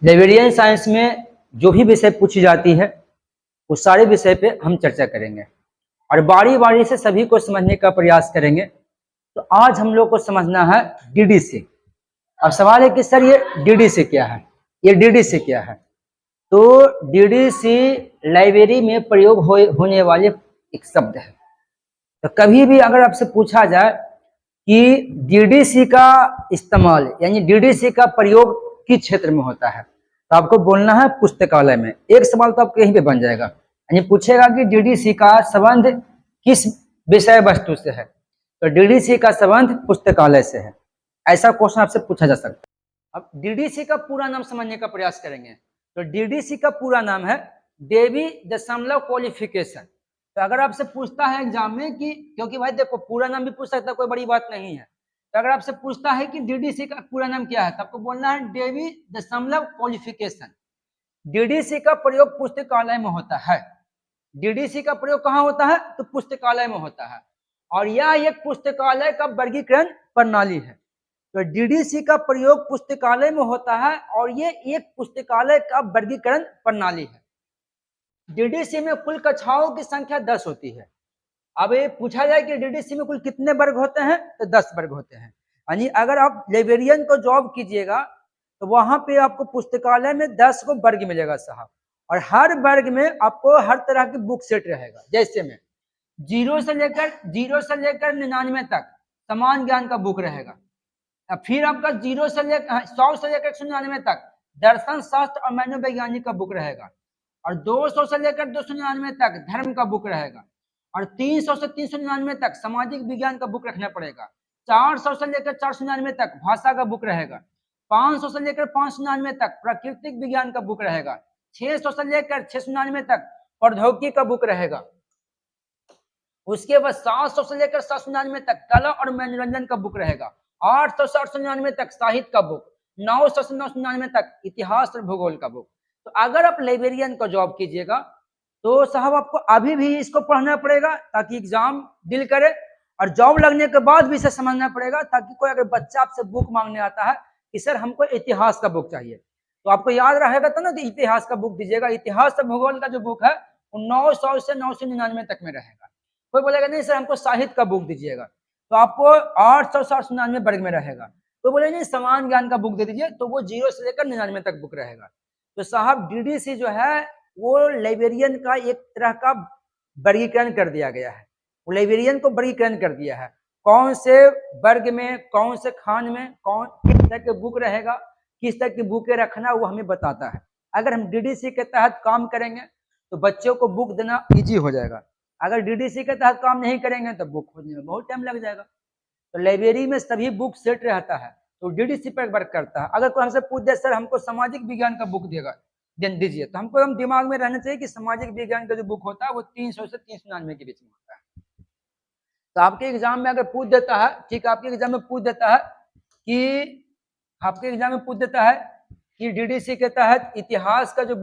Librarian science में जो भी विषय पूछी जाती है उस सारे विषय पे हम चर्चा करेंगे और बारी बारी से सभी को समझने का प्रयास करेंगे। तो आज हम लोग को समझना है डीडीसी। अब सवाल है कि सर ये डीडीसी क्या है, ये डीडीसी क्या है? तो डीडीसी लाइब्रेरी में प्रयोग होने वाले एक शब्द है। तो कभी भी अगर आपसे पूछा जाए कि डीडीसी का इस्तेमाल यानी डीडीसी का प्रयोग किस क्षेत्र में होता है, तो आपको बोलना है पुस्तकालय में। एक सवाल तो आपको यहीं पे बन जाएगा, यानी पूछेगा कि डीडीसी का संबंध किस विषय वस्तु से है, तो डीडीसी का संबंध पुस्तकालय से है। ऐसा क्वेश्चन आपसे पूछा जा सकता है। अब डीडीसी का पूरा नाम समझने का प्रयास करेंगे। तो डीडीसी का पूरा नाम है डेवी दशमलव क्वालिफिकेशन। तो अगर आपसे पूछता है एग्जाम में कि, क्योंकि भाई देखो पूरा नाम भी पूछ सकता है, कोई बड़ी बात नहीं है। तो अगर आपसे पूछता है कि डीडीसी का पूरा नाम क्या है, तो आपको बोलना है डेवी दशमलव क्वालिफिकेशन। डीडीसी का प्रयोग पुस्तकालय में होता है। डीडीसी का प्रयोग कहाँ होता है? तो पुस्तकालय में होता है। और यह एक पुस्तकालय का वर्गीकरण प्रणाली है। तो डीडीसी का प्रयोग पुस्तकालय में होता है और ये एक पुस्तकालय का वर्गीकरण प्रणाली है। डीडीसी में कुल कक्षाओं की संख्या 10 होती है। अब ये पूछा जाए कि डीडीसी में कुल कितने वर्ग होते हैं, तो 10 वर्ग होते हैं। यानी अगर आप लाइब्रेरियन को जॉब कीजिएगा तो वहां पे आपको पुस्तकालय में 10 को वर्ग मिलेगा साहब, और हर वर्ग में आपको हर तरह की बुक सेट रहेगा। जैसे में 0 से लेकर 99 तक समान ज्ञान का बुक रहेगा। फिर आपका 0 से लेकर 100 से लेकर 199 तक दर्शन शास्त्र और मनोवैज्ञानिक का बुक रहेगा। और 200 से लेकर 299 तक धर्म का बुक रहेगा। और 300 से 399 तक सामाजिक विज्ञान का बुक रखना पड़ेगा। 400 से लेकर 499 तक भाषा का बुक रहेगा। 500 से लेकर 599 तक प्राकृतिक विज्ञान का बुक रहेगा। 600 से लेकर 699 तक प्रौद्योगिकी का बुक रहेगा। उसके बाद 700 से लेकर 799 तक कला और मनोरंजन का बुक रहेगा। 800 से 899 तक साहित्य का बुक। 900 से 999 तक इतिहास और भूगोल का बुक। तो अगर आप लाइब्रेरियन को जॉब कीजिएगा तो साहब आपको अभी भी इसको पढ़ना पड़ेगा ताकि एग्जाम डील करे, और जॉब लगने के बाद भी इसे समझना पड़ेगा ताकि कोई अगर बच्चा आपसे बुक मांगने आता है कि सर हमको इतिहास का बुक चाहिए, तो आपको याद रहेगा तो ना कि इतिहास का बुक दीजिएगा। इतिहास और भूगोल का जो बुक है वो 900 से 999 तक में रहेगा। कोई बोलेगा नहीं सर हमको साहित्य का बुक दीजिएगा, तो आपको 800 से 899 वर्ग में रहेगा। तो बोले नहीं समान ज्ञान का बुक दे दीजिए, तो वो 0 से लेकर 99 तक बुक रहेगा। तो साहब डीडीसी जो है वो लाइब्रेरियन का एक तरह का वर्गीकरण कर दिया गया है। वो लाइब्रेरियन को वर्गीकरण कर दिया है, कौन से वर्ग में कौन से खान में कौन किस तरह के बुक रहेगा, किस तरह की बुकें रखना वो हमें बताता है। अगर हम डीडीसी के तहत काम करेंगे तो बच्चों को बुक देना इजी हो जाएगा। अगर डीडीसी के तहत काम नहीं करेंगे तो बुक खोजने में बहुत टाइम लग जाएगा। तो लाइब्रेरी में सभी बुक सेट रहता है, तो डीडीसी पर वर्क करता है। अगर कोई हमसे पूछ दे सर हमको सामाजिक विज्ञान का बुक देगा दीजिए, तो हमको हम दिमाग में रहना चाहिए कि सामाजिक विज्ञान का जो बुक होता है वो 300 से 399 के बीच में होता है। तो आपके एग्जाम में अगर पूछ देता है, ठीक है, आपके एग्जाम में पूछ देता है कि डीडीसी के तहत इतिहास का जो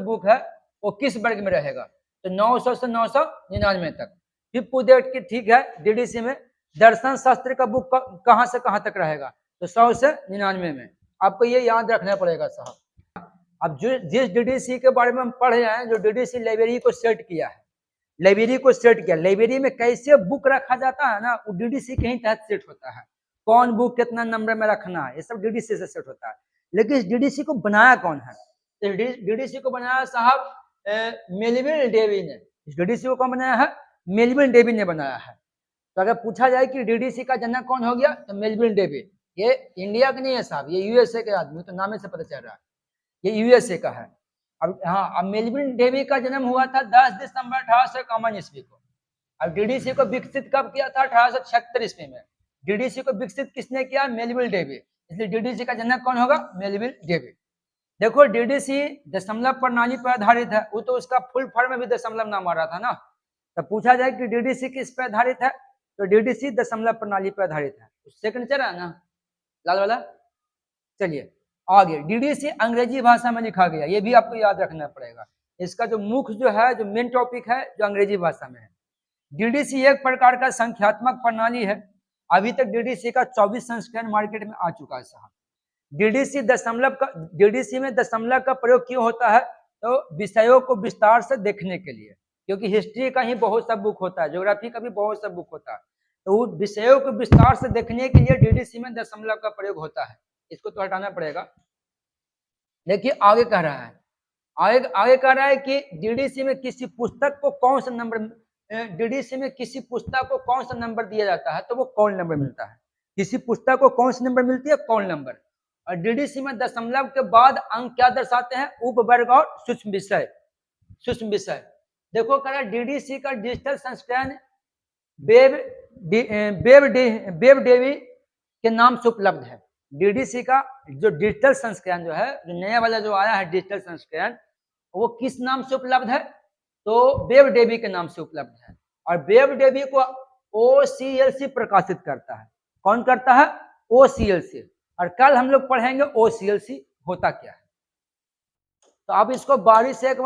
बुक है वो किस वर्ग में रहेगा, तो 900 से 999 तक। फिर पूछ दे कि ठीक है डीडीसी में दर्शन शास्त्र का बुक कहां से कहां तक रहेगा, तो 100 से 99 में। आपको ये याद रखना पड़ेगा साहब। अब जो जिस डीडीसी के बारे में हम पढ़ रहे हैं, जो डीडीसी लाइब्रेरी को सेट किया, लाइब्रेरी में कैसे बुक रखा जाता है ना, वो डीडीसी के ही तहत सेट होता है। कौन बुक कितना नंबर में रखना है ये सब डीडीसी से सेट होता है। लेकिन इस डीडीसी को बनाया कौन है? तो डीडीसी को बनाया साहब मेलविल डेवी ने। इस डीडीसी को कौन बनाया है? मेलविल डेवी ने बनाया है। तो अगर पूछा जाए कि डीडीसी का जनक कौन हो गया, तो मेलविल डेवी। ये इंडिया का नहीं है साहब, ये यूएसए के आदमी, तो नाम से पता चल रहा है ये यूएसए का है। अब मेलविल डेवी का जन्म हुआ था 10 दिसंबर 1851 ईस्वी को। अब डीडीसी को विकसित कब किया था? 1876 ईस्वी में। डीडीसी को विकसित किसने किया? Melville Davy. इसलिए डीडीसी का जनक कौन होगा? Melville Davy. देखो डीडीसी दशमलव प्रणाली पर आधारित है, वो तो उसका फुल फॉर्म में भी दशमलव नाम आ रहा था ना। तो पूछा जाए कि डीडीसी किस पर आधारित है, तो डीडीसी दशमलव प्रणाली पर आधारित है। सेकंड चल रहा है ना लाल वाला। चलिए आगे, डीडीसी अंग्रेजी भाषा में लिखा गया, ये भी आपको याद रखना पड़ेगा। इसका जो मुख्य जो मेन टॉपिक है जो अंग्रेजी भाषा में है। डीडीसी एक प्रकार का संख्यात्मक प्रणाली है। अभी तक डीडीसी का 24 संस्करण मार्केट में आ चुका है साहब। डीडीसी में दशमलव का प्रयोग क्यों होता है? तो विषयों को विस्तार से देखने के लिए, क्योंकि हिस्ट्री का ही बहुत सा बुक होता है, ज्योग्राफी का भी बहुत सा बुक होता है, तो विषयों को विस्तार से देखने के लिए डीडीसी में दशमलव का प्रयोग होता है। इसको तो हटाना पड़ेगा। देखिए आगे कह रहा है, आगे कह रहा है कि डीडीसी में किसी पुस्तक को कौन सा नंबर, डीडीसी में किसी पुस्तक को कौन सा नंबर दिया जाता है? तो वो कौन नंबर मिलता है। किसी पुस्तक को कौन सी नंबर मिलती है? कौन नंबर। और डीडीसी में दशमलव के बाद अंक क्या दर्शाते हैं? उपवर्ग और सूक्ष्म विषय। सूक्ष्म विषय देखो कह रहा है डीडीसी का डिजिटल संस्करण वेब डेवी के नाम से उपलब्ध है। डीडीसी का जो डिजिटल संस्करण जो है, जो नया वाला जो आया है डिजिटल संस्करण, वो किस नाम से उपलब्ध है? तो वेब डेवी के नाम से उपलब्ध है। और वेब डेवी को OCLC प्रकाशित करता है। कौन करता है? OCLC। और कल हम लोग पढ़ेंगे OCLC होता क्या है। तो आप इसको बारी से एक